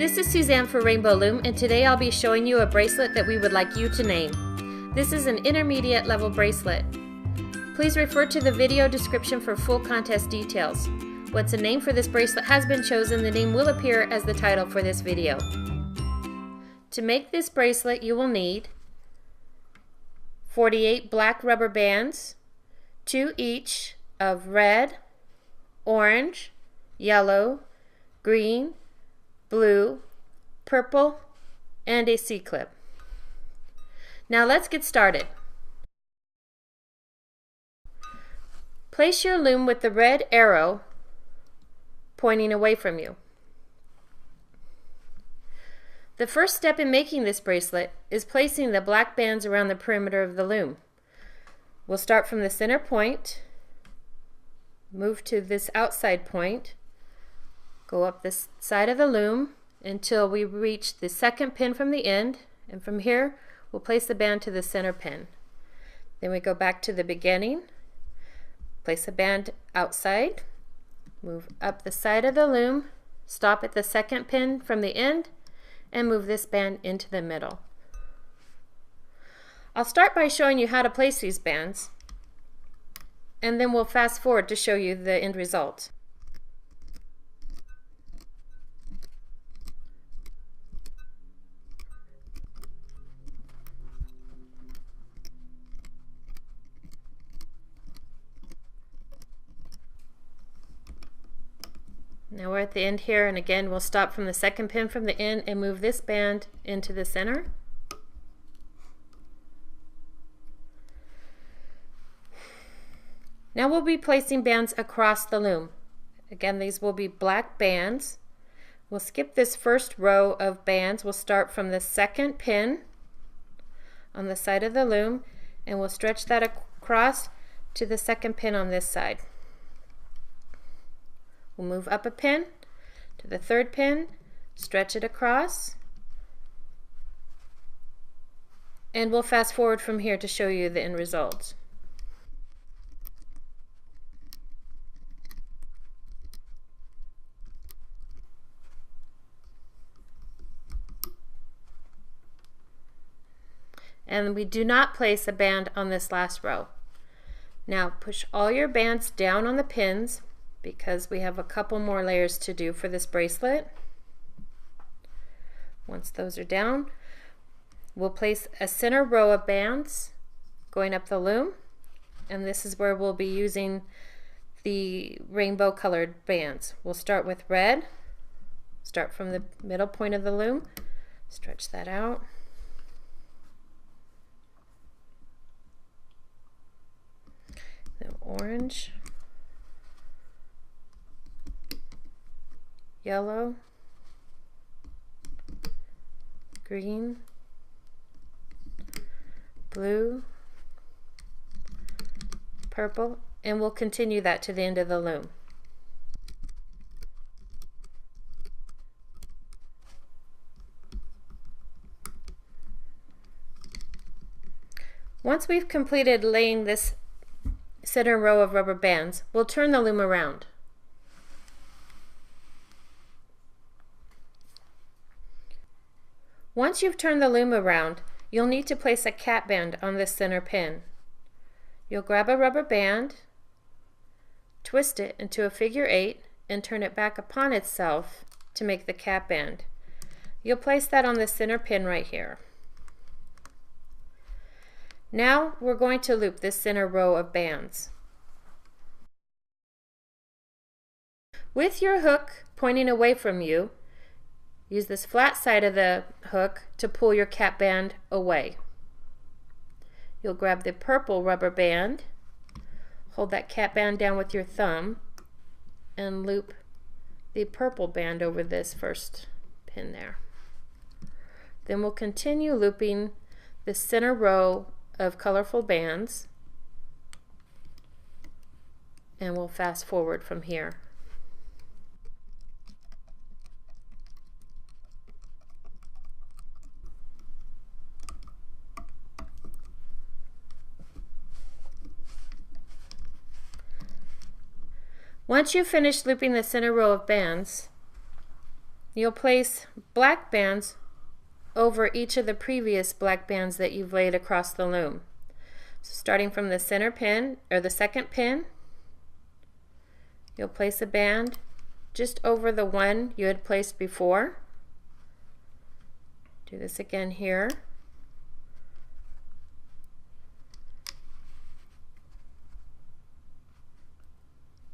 This is Suzanne for Rainbow Loom, and today I'll be showing you a bracelet that we would like you to name. This is an intermediate level bracelet. Please refer to the video description for full contest details. Once a name for this bracelet has been chosen, the name will appear as the title for this video. To make this bracelet, you will need 48 black rubber bands, 2 each of red, orange, yellow, green, blue, purple, and a C-clip. Now let's get started. Place your loom with the red arrow pointing away from you. The first step in making this bracelet is placing the black bands around the perimeter of the loom. We'll start from the center point, move to this outside point, go up this side of the loom until we reach the second pin from the end, and from here we'll place the band to the center pin. Then we go back to the beginning, place a band outside, move up the side of the loom, stop at the second pin from the end, and move this band into the middle. I'll start by showing you how to place these bands, and then we'll fast forward to show you the end result. Now we're at the end here, and again we'll stop from the second pin from the end and move this band into the center. Now we'll be placing bands across the loom. Again, these will be black bands. We'll skip this first row of bands. We'll start from the second pin on the side of the loom, and we'll stretch that across to the second pin on this side. We'll move up a pin to the third pin, stretch it across, and we'll fast forward from here to show you the end result. And we do not place a band on this last row. Now push all your bands down on the pins, because we have a couple more layers to do for this bracelet. Once those are down, we'll place a center row of bands going up the loom, and this is where we'll be using the rainbow colored bands. We'll start with red, start from the middle point of the loom, stretch that out. Then orange, yellow, green, blue, purple, and we'll continue that to the end of the loom. Once we've completed laying this center row of rubber bands, we'll turn the loom around. Once you've turned the loom around, you'll need to place a cap band on this center pin. You'll grab a rubber band, twist it into a figure 8, and turn it back upon itself to make the cap band. You'll place that on the center pin right here. Now we're going to loop this center row of bands. With your hook pointing away from you, use this flat side of the hook to pull your cap band away. You'll grab the purple rubber band, hold that cap band down with your thumb, and loop the purple band over this first pin there. Then we'll continue looping the center row of colorful bands, and we'll fast forward from here. Once you've finished looping the center row of bands, You'll place black bands over each of the previous black bands that you've laid across the loom. So starting from the center pin, or the second pin, you'll place a band just over the one you had placed before. Do this again here.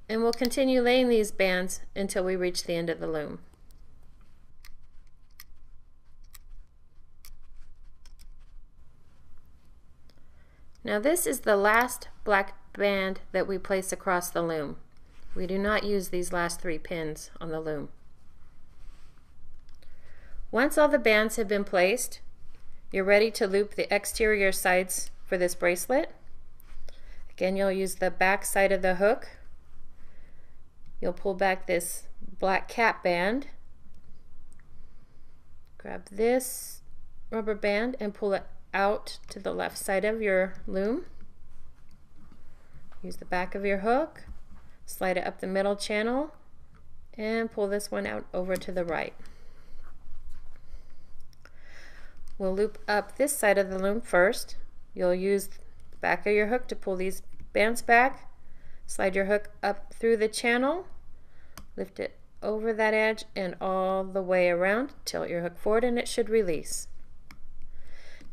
And we'll continue laying these bands until we reach the end of the loom. Now this is the last black band that we place across the loom. We do not use these last 3 pins on the loom. Once all the bands have been placed, you're ready to loop the exterior sides for this bracelet. Again, you'll use the back side of the hook. You'll pull back this black cap band, grab this rubber band and pull it out to the left side of your loom. Use the back of your hook, slide it up the middle channel, and pull this one out over to the right. We'll loop up this side of the loom first. You'll use the back of your hook to pull these bands back. Slide your hook up through the channel, lift it over that edge and all the way around. Tilt your hook forward and it should release.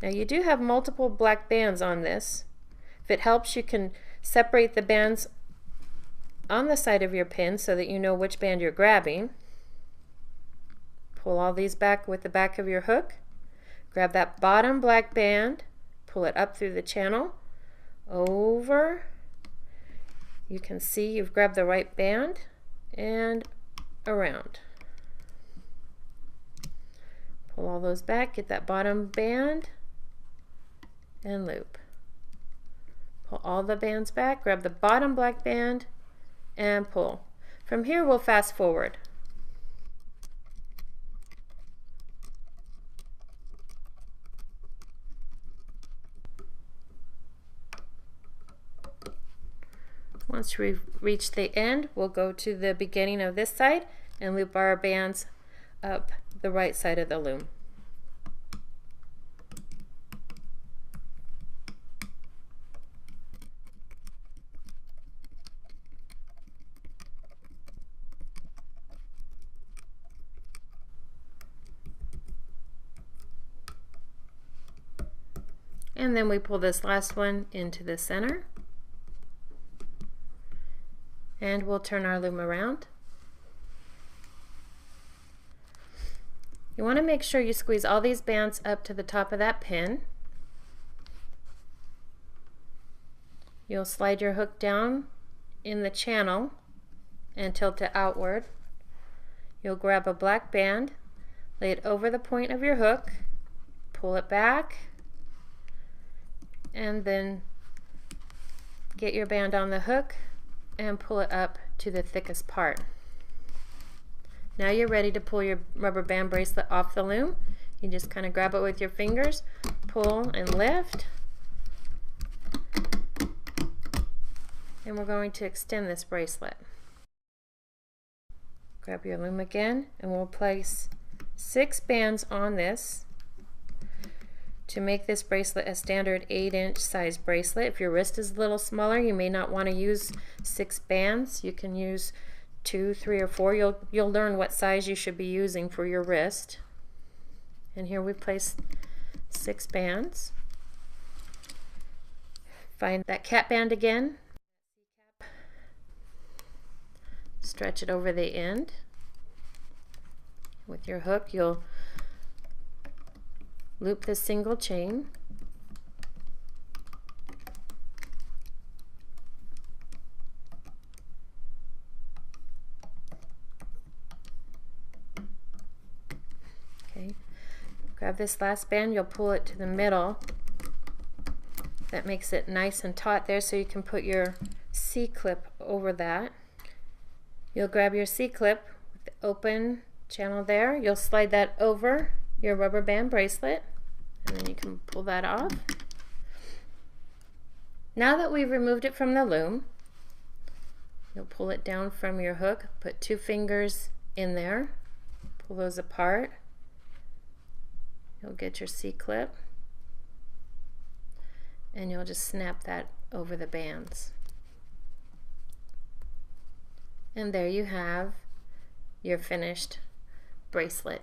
Now you do have multiple black bands on this. If it helps, you can separate the bands on the side of your pin so that you know which band you're grabbing. Pull all these back with the back of your hook. Grab that bottom black band, pull it up through the channel, over. You can see you've grabbed the right band and around. Pull all those back, get that bottom band and loop. Pull all the bands back, grab the bottom black band and pull. From here we'll fast forward. Once we've reached the end, we'll go to the beginning of this side and loop our bands up the right side of the loom. And then we pull this last one into the center. And we'll turn our loom around. You want to make sure you squeeze all these bands up to the top of that pin. You'll slide your hook down in the channel and tilt it outward. You'll grab a black band, lay it over the point of your hook, pull it back, and then get your band on the hook and pull it up to the thickest part. Now you're ready to pull your rubber band bracelet off the loom. You just kind of grab it with your fingers, pull and lift. And we're going to extend this bracelet. Grab your loom again and we'll place 6 bands on this to make this bracelet a standard 8-inch size bracelet. If your wrist is a little smaller, you may not want to use 6 bands. You can use 2, 3, or 4. You'll learn what size you should be using for your wrist. And here we place 6 bands. Find that cap band again. Stretch it over the end. With your hook, you'll loop the single chain. Okay, grab this last band, you'll pull it to the middle. That makes it nice and taut there so you can put your C-clip over that. You'll grab your C-clip with the open channel there. You'll slide that over your rubber band bracelet and then you can pull that off. Now that we've removed it from the loom, you'll pull it down from your hook, put 2 fingers in there, Pull those apart. You'll get your C-clip, and you'll just snap that over the bands. And there you have your finished bracelet.